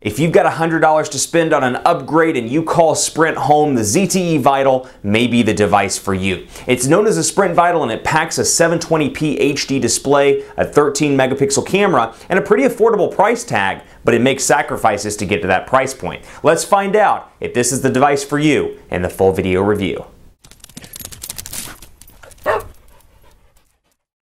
If you've got $100 to spend on an upgrade and you call Sprint home, the ZTE Vital may be the device for you. It's known as a Sprint Vital and it packs a 720p HD display, a 13 megapixel camera, and a pretty affordable price tag, but it makes sacrifices to get to that price point. Let's find out if this is the device for you in the full video review.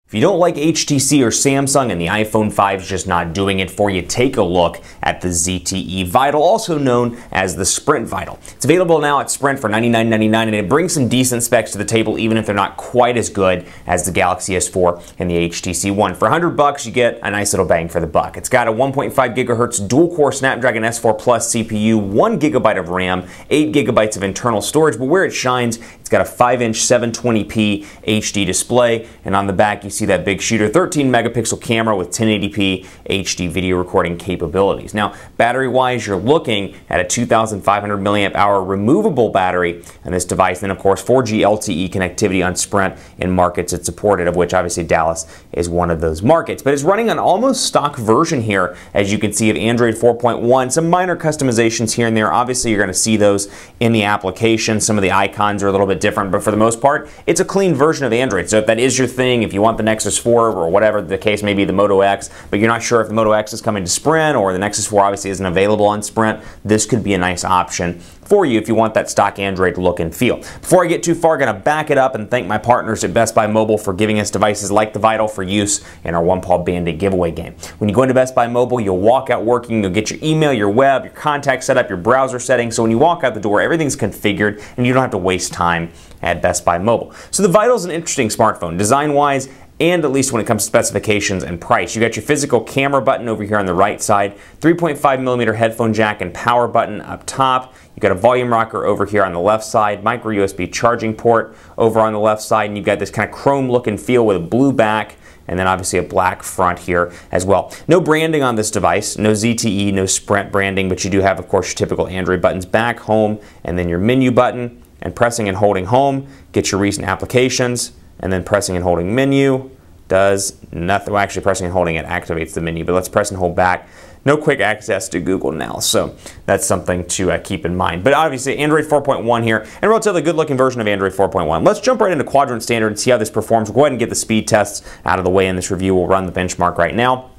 If you don't like HTC or Samsung and the iPhone 5 is just not doing it for you, take a look at the ZTE Vital, also known as the Sprint Vital. It's available now at Sprint for $99.99 and it brings some decent specs to the table even if they're not quite as good as the Galaxy S4 and the HTC One. For $100 you get a nice little bang for the buck. It's got a 1.5 gigahertz dual-core Snapdragon S4 Plus CPU, 1 gigabyte of RAM, 8 gigabytes of internal storage, but where it shines, it's got a 5-inch 720p HD display, and on the back you see that big shooter, 13 megapixel camera with 1080p HD video recording capabilities. Now, battery-wise, you're looking at a 2,500 milliamp hour removable battery in this device, and then of course 4G LTE connectivity on Sprint in markets it's supported, of which obviously Dallas is one of those markets. But it's running an almost stock version here, as you can see, of Android 4.1. Some minor customizations here and there. Obviously, you're going to see those in the application. Some of the icons are a little bit different, but for the most part, it's a clean version of Android. So if that is your thing, if you want the Nexus 4 or whatever the case may be, the Moto X, but you're not sure if the Moto X is coming to Sprint or the Nexus 4 obviously isn't available on Sprint, this could be a nice option for you if you want that stock Android look and feel. Before I get too far, I'm going to back it up and thank my partners at Best Buy Mobile for giving us devices like the Vital for use in our One Paw Bandit giveaway game. When you go into Best Buy Mobile, you'll walk out working, you'll get your email, your web, your contact set up, your browser settings, so when you walk out the door, everything's configured and you don't have to waste time at Best Buy Mobile. So the Vital is an interesting smartphone, design-wise, and at least when it comes to specifications and price. You got your physical camera button over here on the right side, 3.5mm headphone jack and power button up top. You got a volume rocker over here on the left side, micro USB charging port over on the left side, and you've got this kind of chrome look and feel with a blue back, and then obviously a black front here as well. No branding on this device, no ZTE, no Sprint branding, but you do have, of course, your typical Android buttons, back, home, and then your menu button, and pressing and holding home, get your recent applications, and then pressing and holding menu does nothing. Well, actually pressing and holding it activates the menu, but let's press and hold back. No quick access to Google now, so that's something to keep in mind. But obviously Android 4.1 here, and a relatively good looking version of Android 4.1. Let's jump right into Quadrant Standard and see how this performs. We'll go ahead and get the speed tests out of the way in this review. We'll run the benchmark right now.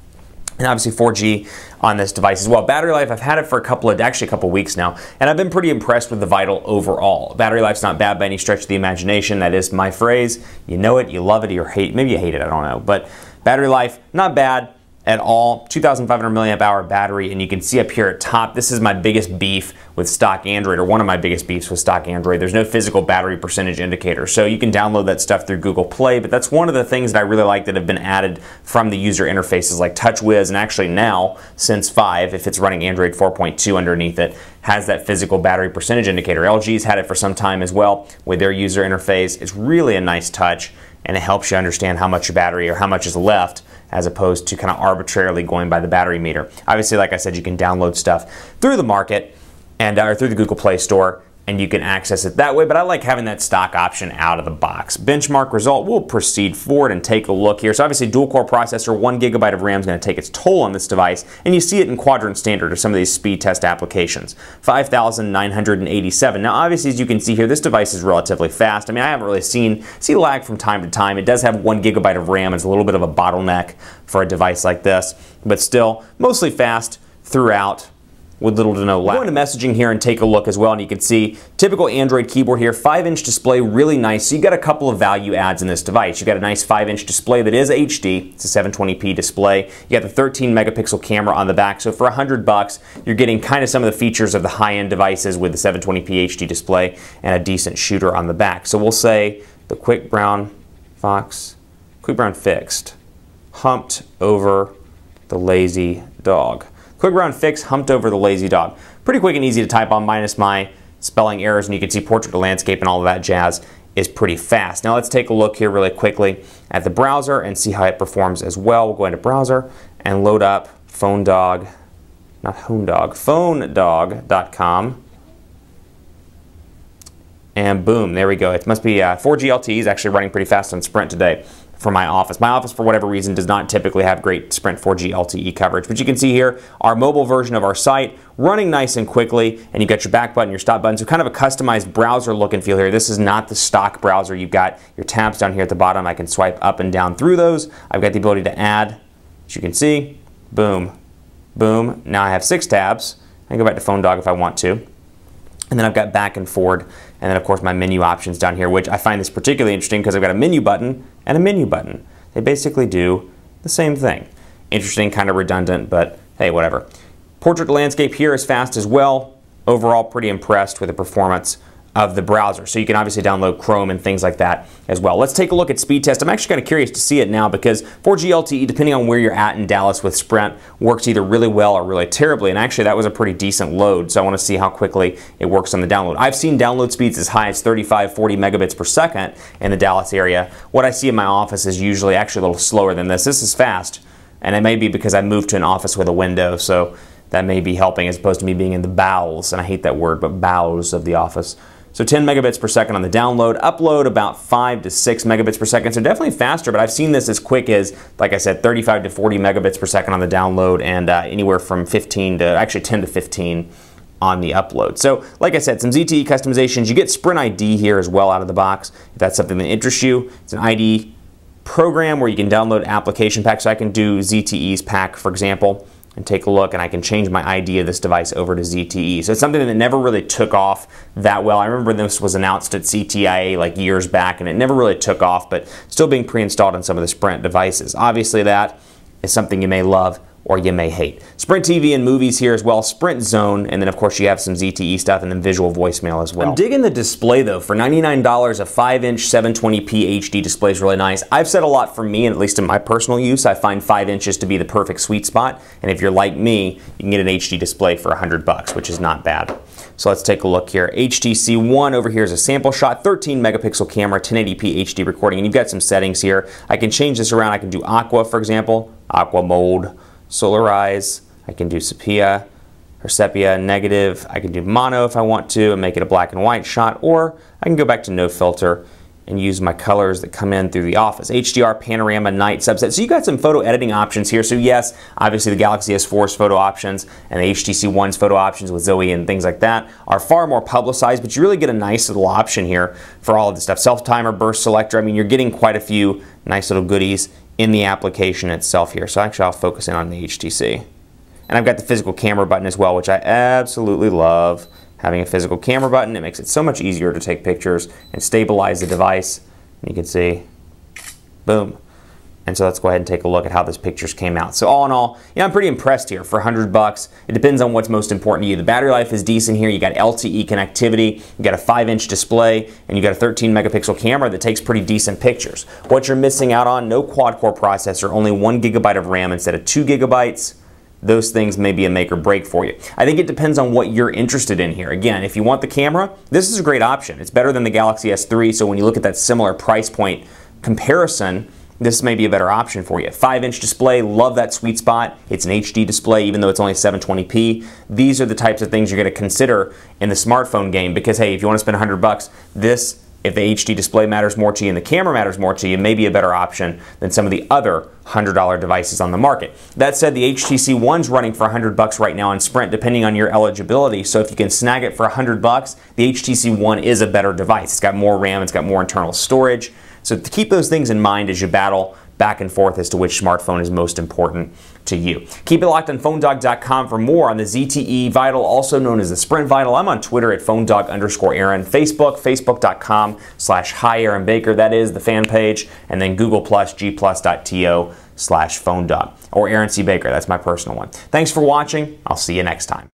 And obviously 4G on this device as well. Battery life, I've had it for a couple of weeks now, and I've been pretty impressed with the Vital overall. Battery life's not bad by any stretch of the imagination. That is my phrase. You know it, you love it, or hate. Maybe you hate it, I don't know. But battery life, not bad at all. 2,500 milliamp hour battery, and you can see up here at top, this is my biggest beef with stock Android, or one of my biggest beefs with stock Android. There's no physical battery percentage indicator, so you can download that stuff through Google Play, but that's one of the things that I really like that have been added from the user interfaces like TouchWiz, and actually now, since 5, if it's running Android 4.2 underneath it, has that physical battery percentage indicator. LG's had it for some time as well with their user interface. It's really a nice touch, and it helps you understand how much your battery or how much is left, as opposed to kind of arbitrarily going by the battery meter. Obviously, like I said, you can download stuff through the market and or through the Google Play Store, and you can access it that way, but I like having that stock option out of the box. Benchmark result, we'll proceed forward and take a look here. So obviously dual-core processor, 1 gigabyte of RAM is going to take its toll on this device, and you see it in Quadrant Standard or some of these speed test applications. 5,987. Now obviously, as you can see here, this device is relatively fast. I mean, I haven't really seen lag from time to time. It does have 1 gigabyte of RAM. It's a little bit of a bottleneck for a device like this, but still mostly fast throughout, with little to no lag. Go into messaging here and take a look as well, and you can see typical Android keyboard here, 5-inch display, really nice. So you got a couple of value adds in this device. You got a nice 5-inch display that is HD. It's a 720p display. You got the 13 megapixel camera on the back. So for $100, you're getting kind of some of the features of the high-end devices with the 720p HD display and a decent shooter on the back. So we'll say the Quick Brown Fixed humped over the lazy dog. Quick Brown Fix humped over the lazy dog. Pretty quick and easy to type on, minus my spelling errors, and you can see portrait to landscape and all of that jazz is pretty fast. Now let's take a look here really quickly at the browser and see how it performs as well. We'll go into browser and load up phonedog.com. And boom, there we go. It must be 4G LTE is actually running pretty fast on Sprint today. for my office. My office, for whatever reason, does not typically have great Sprint 4G LTE coverage. But you can see here our mobile version of our site running nice and quickly, and you've got your back button, your stop button, so kind of a customized browser look and feel here. This is not the stock browser. You've got your tabs down here at the bottom. I can swipe up and down through those. I've got the ability to add, as you can see, boom, boom. Now I have 6 tabs. I can go back to Phone Dog if I want to. And then I've got back and forward, and then of course my menu options down here, which I find this particularly interesting because I've got a menu button and a menu button. They basically do the same thing. Interesting, kind of redundant, but hey, whatever. Portrait landscape here is fast as well. Overall, pretty impressed with the performance of the browser. So you can obviously download Chrome and things like that as well. Let's take a look at speed test. I'm actually kind of curious to see it now because 4G LTE, depending on where you're at in Dallas with Sprint, works either really well or really terribly. And actually that was a pretty decent load, so I want to see how quickly it works on the download. I've seen download speeds as high as 35, 40 megabits per second in the Dallas area. What I see in my office is usually actually a little slower than this. This is fast, and it may be because I moved to an office with a window, so that may be helping as opposed to me being in the bowels, and I hate that word, but bowels of the office. So 10 megabits per second on the download, upload about 5 to 6 megabits per second, so definitely faster, but I've seen this as quick as, like I said, 35 to 40 megabits per second on the download, and anywhere from 15 to, actually 10 to 15 on the upload. So, like I said, some ZTE customizations. You get Sprint ID here as well out of the box, if that's something that interests you. It's an ID program where you can download application packs, so I can do ZTE's pack, for example, and take a look, and I can change my ID of this device over to ZTE. So it's something that never really took off that well. I remember this was announced at CTIA like years back, and it never really took off, but still being pre-installed on some of the Sprint devices. Obviously that is something you may love or you may hate. Sprint TV and movies here as well, Sprint Zone, and then of course you have some ZTE stuff and then visual voicemail as well. I'm digging the display though. For $99, a 5-inch 720p HD display is really nice. I've said a lot for me, and at least in my personal use, I find 5 inches to be the perfect sweet spot, and if you're like me, you can get an HD display for $100, which is not bad. So let's take a look here. HTC One over here is a sample shot, 13 megapixel camera, 1080p HD recording, and you've got some settings here. I can change this around. I can do Aqua, for example, Aqua mode, Solarize, I can do sepia or sepia negative, I can do mono if I want to and make it a black and white shot, or I can go back to no filter and use my colors that come in through the office. HDR, panorama, night, subset. So you got some photo editing options here. So yes, obviously the Galaxy S4's photo options and the HTC One's photo options with Zoe and things like that are far more publicized, but you really get a nice little option here for all of this stuff. Self-timer, burst selector, I mean, you're getting quite a few nice little goodies in the application itself here. So actually I'll focus in on the HTC. And I've got the physical camera button as well, which I absolutely love. Having a physical camera button, it makes it so much easier to take pictures and stabilize the device. And you can see, boom. And so let's go ahead and take a look at how those pictures came out. So all in all, I'm pretty impressed here for $100. It depends on what's most important to you. The battery life is decent here. You got LTE connectivity, you got a 5-inch display, and you got a 13 megapixel camera that takes pretty decent pictures. What you're missing out on, no quad-core processor, only 1 gigabyte of RAM instead of 2 gigabytes. Those things may be a make or break for you. I think it depends on what you're interested in here. Again, if you want the camera, this is a great option. It's better than the Galaxy S3, so when you look at that similar price point comparison, this may be a better option for you. 5-inch display, love that sweet spot. It's an HD display, even though it's only 720p. These are the types of things you're going to consider in the smartphone game because, hey, if you want to spend $100, this, if the HD display matters more to you and the camera matters more to you, may be a better option than some of the other $100 devices on the market. That said, the HTC One's running for $100 right now on Sprint, depending on your eligibility. So if you can snag it for $100, the HTC One is a better device. It's got more RAM, it's got more internal storage. So to keep those things in mind as you battle back and forth as to which smartphone is most important to you. Keep it locked on PhoneDog.com for more on the ZTE Vital, also known as the Sprint Vital. I'm on Twitter at PhoneDog_Aaron, Facebook, Facebook.com/HiAaronBaker. That is the fan page, and then Google+, G+.to/PhoneDog, or Aaron C. Baker. That's my personal one. Thanks for watching. I'll see you next time.